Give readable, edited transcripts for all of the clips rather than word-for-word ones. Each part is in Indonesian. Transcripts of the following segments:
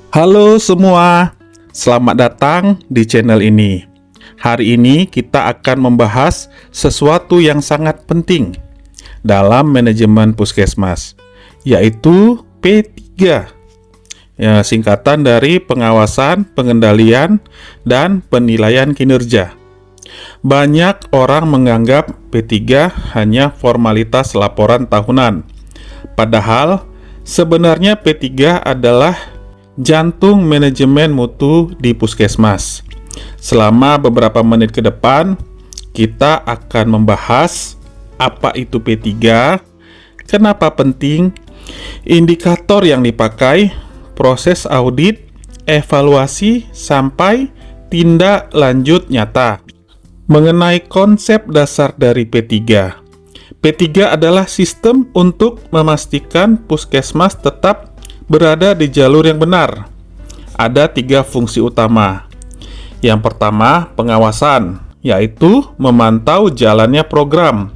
Halo semua, selamat datang di channel ini. Hari ini kita akan membahas sesuatu yang sangat penting dalam manajemen puskesmas, yaitu P3. Ya, singkatan dari pengawasan, pengendalian, dan penilaian kinerja. Banyak orang menganggap P3 hanya formalitas laporan tahunan. Padahal, sebenarnya P3 adalah jantung manajemen mutu di puskesmas. Selama beberapa menit ke depan, kita akan membahas apa itu P3, kenapa penting, indikator yang dipakai, proses audit, evaluasi, sampai tindak lanjut nyata. Mengenai konsep dasar dari P3. P3 adalah sistem untuk memastikan puskesmas tetap berada di jalur yang benar. Ada 3 fungsi utama. Yang pertama, pengawasan, yaitu memantau jalannya program.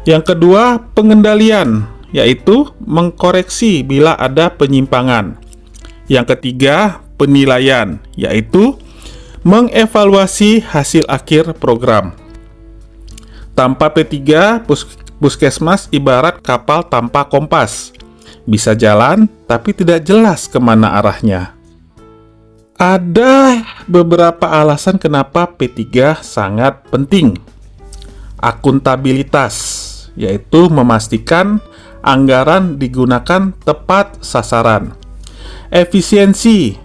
Yang kedua, pengendalian, yaitu mengkoreksi bila ada penyimpangan. Yang ketiga, penilaian, yaitu mengevaluasi hasil akhir program. Tanpa P3, puskesmas ibarat kapal tanpa kompas. Bisa jalan, tapi tidak jelas kemana arahnya. Ada beberapa alasan kenapa P3 sangat penting. Akuntabilitas, yaitu memastikan anggaran digunakan tepat sasaran. Efisiensi,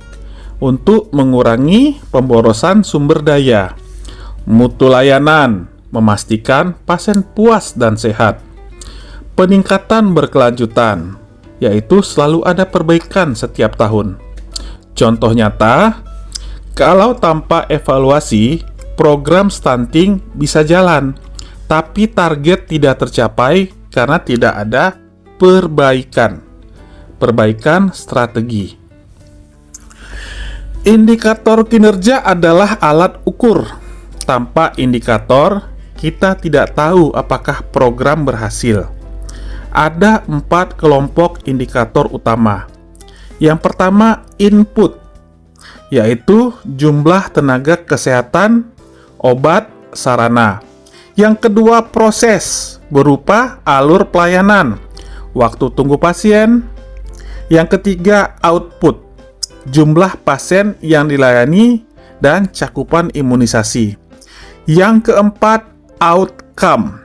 untuk mengurangi pemborosan sumber daya. Mutu layanan, memastikan pasien puas dan sehat. Peningkatan berkelanjutan, yaitu selalu ada perbaikan setiap tahun. Contoh nyata, kalau tanpa evaluasi, program stunting bisa jalan, tapi target tidak tercapai karena tidak ada perbaikan strategi. Indikator kinerja adalah alat ukur. Tanpa indikator, kita tidak tahu apakah program berhasil. Ada 4 kelompok indikator utama. Yang pertama, input, yaitu jumlah tenaga kesehatan, obat, sarana. Yang kedua, proses, berupa alur pelayanan, waktu tunggu pasien. Yang ketiga, output, jumlah pasien yang dilayani dan cakupan imunisasi. Yang keempat, outcome,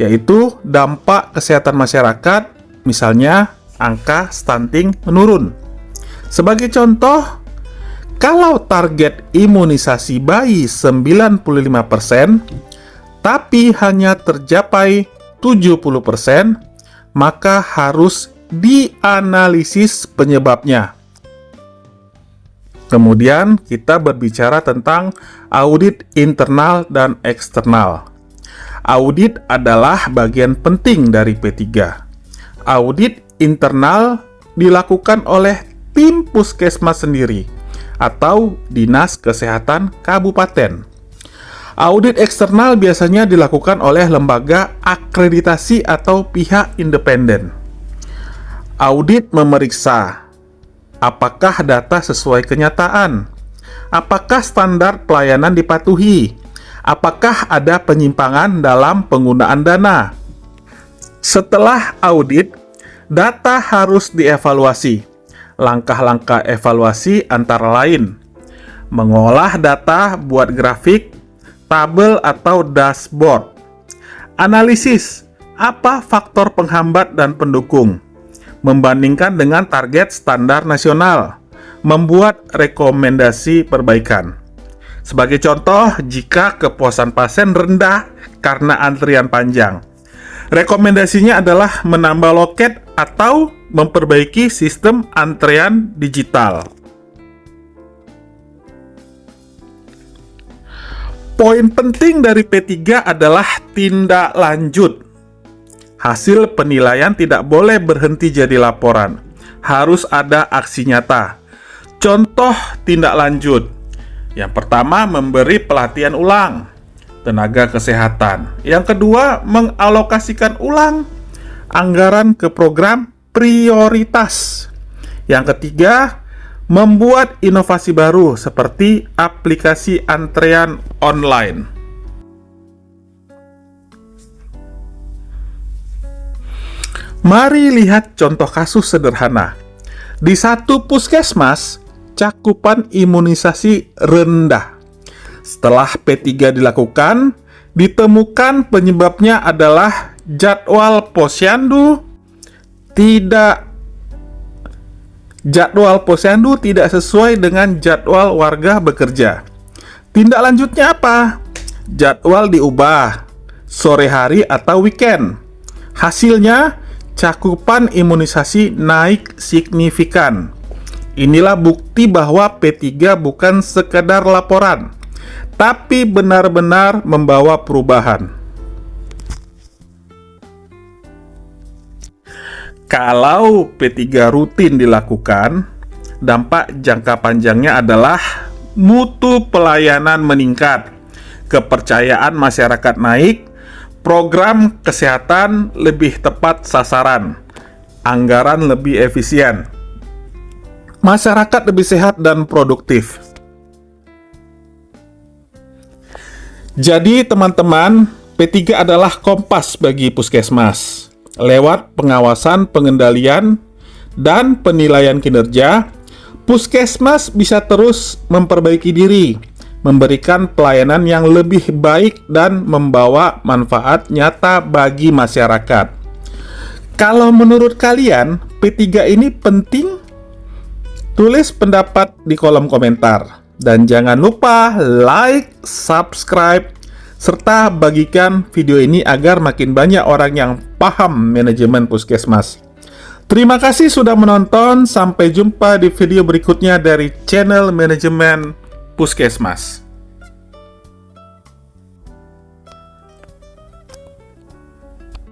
yaitu dampak kesehatan masyarakat, misalnya angka stunting menurun. Sebagai contoh, kalau target imunisasi bayi 95%, tapi hanya tercapai 70%, maka harus dianalisis penyebabnya. Kemudian kita berbicara tentang audit internal dan eksternal. Audit adalah bagian penting dari P3. Audit internal dilakukan oleh tim puskesmas sendiri atau Dinas Kesehatan Kabupaten. Audit eksternal biasanya dilakukan oleh lembaga akreditasi atau pihak independen. Audit memeriksa apakah data sesuai kenyataan, apakah standar pelayanan dipatuhi, apakah ada penyimpangan dalam penggunaan dana. Setelah audit, data harus dievaluasi. Langkah-langkah evaluasi antara lain: mengolah data buat grafik, tabel atau dashboard. Analisis, apa faktor penghambat dan pendukung. Membandingkan dengan target standar nasional. Membuat rekomendasi perbaikan. Sebagai contoh, jika kepuasan pasien rendah karena antrian panjang, rekomendasinya adalah menambah loket atau memperbaiki sistem antrean digital. Poin penting dari P3 adalah tindak lanjut. Hasil penilaian tidak boleh berhenti jadi laporan. Harus ada aksi nyata. Contoh tindak lanjut. Yang pertama, memberi pelatihan ulang tenaga kesehatan. Yang kedua, mengalokasikan ulang anggaran ke program prioritas. Yang ketiga, membuat inovasi baru seperti aplikasi antrean online. Mari lihat contoh kasus sederhana. Di satu puskesmas, cakupan imunisasi rendah. Setelah P3 dilakukan, ditemukan penyebabnya adalah jadwal posyandu tidak sesuai dengan jadwal warga bekerja. Tindak lanjutnya apa? Jadwal diubah, sore hari atau weekend. Hasilnya, cakupan imunisasi naik signifikan. Inilah bukti bahwa P3 bukan sekedar laporan, tapi benar-benar membawa perubahan. Kalau P3 rutin dilakukan, dampak jangka panjangnya adalah mutu pelayanan meningkat, kepercayaan masyarakat naik, program kesehatan lebih tepat sasaran, anggaran lebih efisien, masyarakat lebih sehat dan produktif. Jadi teman-teman, P3 adalah kompas bagi puskesmas. Lewat pengawasan, pengendalian, dan penilaian kinerja, puskesmas bisa terus memperbaiki diri, memberikan pelayanan yang lebih baik dan membawa manfaat nyata bagi masyarakat. Kalau menurut kalian, P3 ini penting? Tulis pendapat di kolom komentar. Dan jangan lupa like, subscribe, serta bagikan video ini agar makin banyak orang yang paham manajemen puskesmas. Terima kasih sudah menonton. Sampai jumpa di video berikutnya dari channel Manajemen Puskesmas.